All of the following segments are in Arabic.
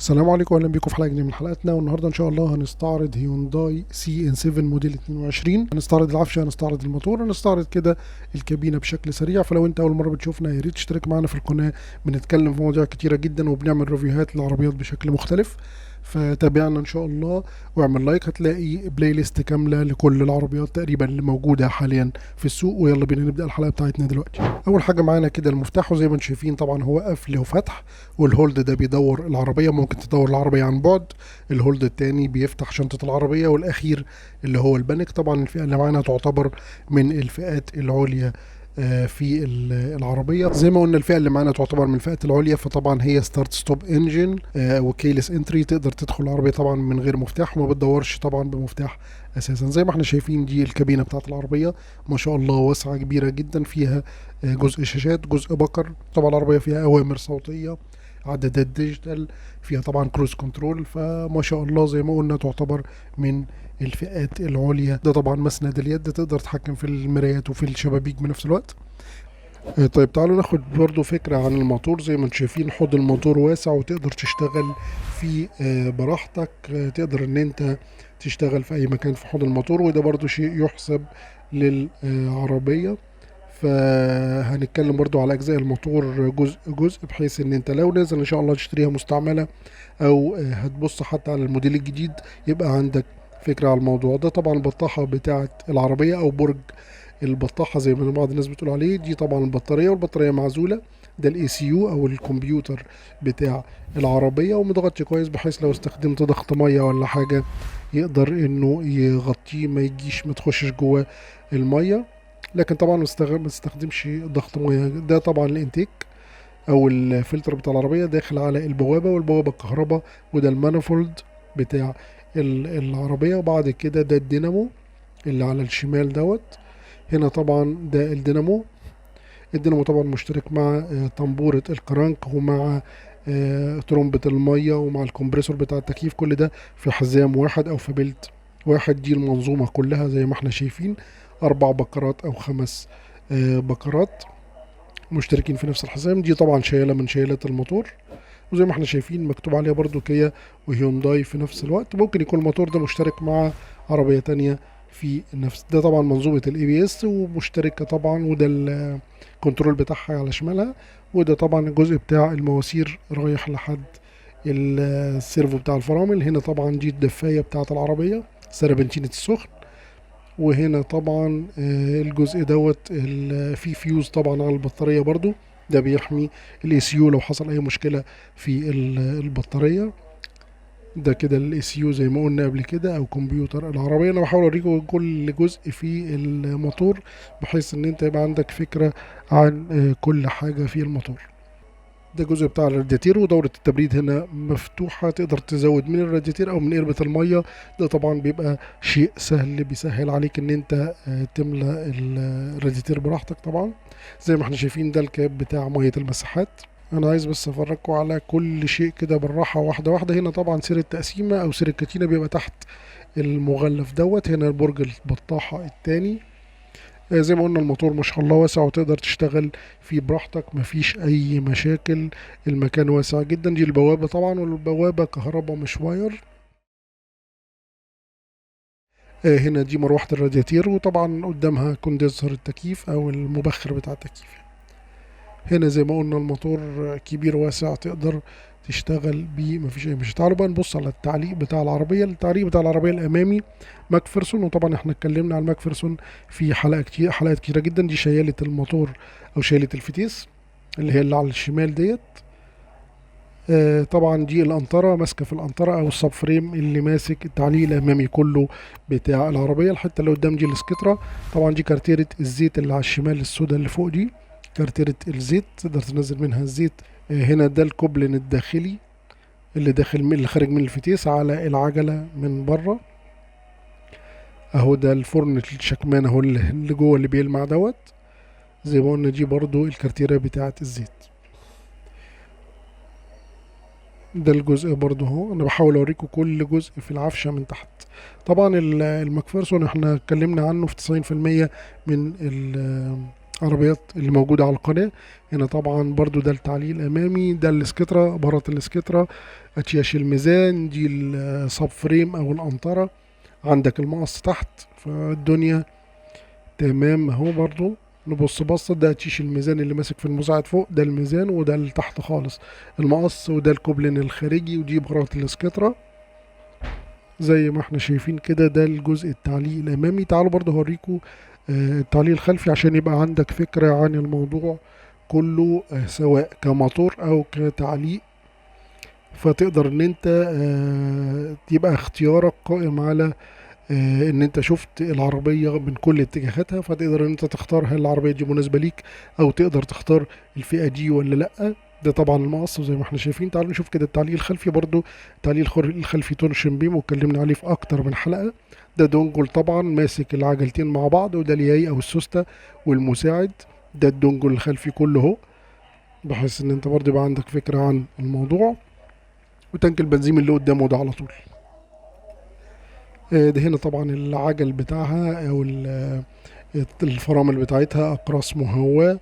السلام عليكم واهلا بيكم في حلقه جديده من حلقاتنا. والنهارده ان شاء الله هنستعرض هيونداي سي ان 7 موديل 22. هنستعرض العفشه، هنستعرض الموتور، هنستعرض كده الكابينه بشكل سريع. فلو انت اول مره بتشوفنا يا ريت تشترك معانا في القناه، بنتكلم في مواضيع كتيره جدا وبنعمل ريفيوهات للعربيات بشكل مختلف. فتابعنا ان شاء الله واعمل لايك، هتلاقي بلاي ليست كامله لكل العربيات تقريبا اللي موجوده حاليا في السوق. ويلا بينا نبدا الحلقه بتاعتنا دلوقتي. اول حاجه معانا كده المفتاح، وزي ما انتم شايفين طبعا هو قفل وفتح، والهولد ده بيدور العربيه، ممكن تدور العربيه عن بعد. الهولد التاني بيفتح شنطه العربيه، والاخير اللي هو البانك. طبعا الفئه اللي معانا تعتبر من الفئات العليا في العربيه. زي ما قلنا الفئه اللي معانا تعتبر من الفئات العليا، فطبعا هي ستارت ستوب انجن وكيلس انتري. تقدر تدخل العربيه طبعا من غير مفتاح، وما بتدورش طبعا بمفتاح اساسا. زي ما احنا شايفين دي الكابينه بتاعت العربيه، ما شاء الله واسعه كبيره جدا. فيها جزء شاشات، جزء بكر. طبعا العربيه فيها اوامر صوتيه، عدادات ديجيتال، فيها طبعا كروز كنترول. فما شاء الله زي ما قلنا تعتبر من الفئات العليا. ده طبعا مسند اليد، تقدر تتحكم في المرايات وفي الشبابيك بنفس الوقت. طيب تعالوا ناخد برضو فكرة عن الموتور. زي ما انتم شايفين حوض الموتور واسع، وتقدر تشتغل فيه براحتك. تقدر ان انت تشتغل في اي مكان في حوض الموتور، وده برضو شيء يحسب للعربية. فهنتكلم برضو على اجزاء الموتور جزء جزء، بحيث ان انت لو نازل ان شاء الله تشتريها مستعملة او هتبص حتى على الموديل الجديد، يبقى عندك فكرة على الموضوع ده. طبعا البطاحة بتاعة العربية او برج البطاحة زي ما بعض الناس بتقول عليه، دي طبعا البطارية، والبطارية معزولة. ده الاي سي يو او الكمبيوتر بتاع العربية، ومتغطي كويس بحيث لو استخدمت ضغط مية ولا حاجة يقدر انه يغطيه، ما يجيش ما تخشش جوه المية. لكن طبعا ما استخدمش ضغط مية. ده طبعا الانتيك او الفلتر بتاع العربية داخل على البوابة، والبوابة الكهرباء. وده المانيفولد بتاع العربية. وبعد كده ده الدينامو اللي على الشمال دوت. هنا طبعا ده الدينامو. الدينامو طبعا مشترك مع طنبورة الكرانك، ومع ترمبة المية، ومع الكمبريسور بتاع التكييف. كل ده في حزام واحد او في بلت واحد. دي المنظومة كلها زي ما احنا شايفين، 4 بكرات او 5 بكرات مشتركين في نفس الحزام. دي طبعا شايلة من شايلات الموتور، وزي ما احنا شايفين مكتوب عليها برضو كيا وهيونداي في نفس الوقت. ممكن يكون الموتور ده مشترك مع عربية تانية في نفس. ده طبعا منظومة الاي بي اس ومشتركة طبعا، وده الكنترول بتاعها على شمالها. وده طبعا الجزء بتاع المواسير رايح لحد السيرفو بتاع الفرامل. هنا طبعا دي الدفاية بتاعة العربية، سربنتينة السخن. وهنا طبعا الجزء دوت في فيوز طبعا على البطارية برضو، ده بيحمي الاي سي يو لو حصل اي مشكلة في البطارية. ده كده الاي سي يو زي ما قلنا قبل كده، او كمبيوتر العربية. انا بحاول اوريكم كل جزء في الموتور، بحيث ان انت يبقى عندك فكرة عن كل حاجة في الموتور. ده جزء بتاع الرادياتير، ودورة التبريد هنا مفتوحة، تقدر تزود من الرادياتير او من قربة المية. ده طبعا بيبقى شيء سهل، بيسهل عليك ان انت تملى الرادياتير براحتك طبعا. زي ما احنا شايفين ده الكاب بتاع مية المساحات. انا عايز بس افرجكم على كل شيء كده بالراحة، واحدة واحدة. هنا طبعا سير التقسيمة او سير الكتينة بيبقى تحت المغلف دوت. هنا برج البطاحة التاني. زي ما قلنا الموتور ما شاء الله واسع، وتقدر تشتغل فيه براحتك، مفيش اي مشاكل. المكان واسع جدا. دي البوابة طبعا، والبوابة كهرباء مش واير. هنا دي مروحة الرادياتير، وطبعا قدامها كوندنسر التكييف او المبخر بتاع التكييف. هنا زي ما قلنا الموتور كبير واسع، تقدر تشتغل بيه مفيش اي مشكله. تعالوا بقى نبص على التعليق بتاع العربيه. التعليق بتاع العربيه الامامي ماكفرسون، وطبعا احنا اتكلمنا عن ماكفرسون في حلقات كتيره جدا. دي شياله الموتور او شياله الفتيس اللي هي اللي على الشمال ديت. طبعا دي الانطره ماسكه في الانطره، او السب فريم اللي ماسك التعليق الامامي كله بتاع العربيه. الحته اللي قدام دي السكترا. طبعا دي كارتيره الزيت اللي على الشمال السوداء اللي فوق دي، كارتيرة الزيت تقدر تنزل منها الزيت. هنا ده الكوبلين الداخلي اللي داخل من اللي خارج من الفتيس على العجلة من بره. اهو ده الفرن الشكمان اهو اللي جوه اللي بيلمع دوت. زي ما قلنا دي برضو الكارتيرة بتاعة الزيت. ده الجزء برضو اهو. انا بحاول اوريكم كل جزء في العفشة من تحت. طبعا الماكفيرسون احنا اتكلمنا عنه في 90% من عربيات اللي موجودة على القناة. هنا طبعا برضو ده التعليق الأمامي، ده الاسكترا، بارات الاسكترا، أشياش الميزان، دي الصاب فريم أو القنطرة. عندك المقص تحت، فالدنيا تمام اهو. برضو نبص بصة، ده تشيش الميزان اللي ماسك في المساعد فوق، ده الميزان، وده اللي تحت خالص المقص، وده الكوبلين الخارجي، ودي بارات الاسكترا زي ما احنا شايفين كده. ده الجزء التعليق الامامي. تعالوا برضو هوريكم التعليق الخلفي عشان يبقى عندك فكرة عن الموضوع كله، سواء كموتور او كتعليق. فتقدر ان انت يبقى اختيارك قائم على ان انت شفت العربية من كل اتجاهاتها، فتقدر ان انت تختار هل العربية دي مناسبة ليك، او تقدر تختار الفئة دي ولا لا. ده طبعا المقص زي ما احنا شايفين. تعالوا نشوف كده التعليق الخلفي. برضو التعليق الخلفي تونشن بيم، واتكلمنا عليه في اكتر من حلقة. ده دونجل طبعا ماسك العجلتين مع بعض، وده الياي او السوستة والمساعد. ده الدونجل الخلفي كله اهو، بحيث ان انت برضو يبقى عندك فكرة عن الموضوع. وتانك البنزين اللي قدامه ده على طول. ده هنا طبعا العجل بتاعها او الفرامل بتاعتها اقراص مهواة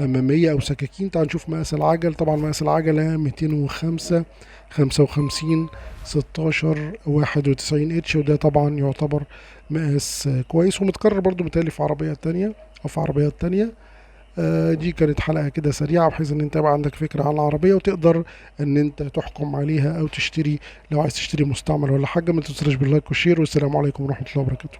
امامية او سكاكين. تعال نشوف مقاس العجل. طبعا مقاس العجلة 205 55 16 91 اتش، وده طبعا يعتبر مقاس كويس، ومتكرر برضو متهيألي في عربيات تانية او في عربيات تانية. دي كانت حلقة كده سريعة، بحيث ان انت يبقى عندك فكرة عن العربية، وتقدر ان انت تحكم عليها او تشتري. لو عايز تشتري مستعمل ولا حاجة، ما تنساش باللايك والشير، والسلام عليكم ورحمة الله وبركاته.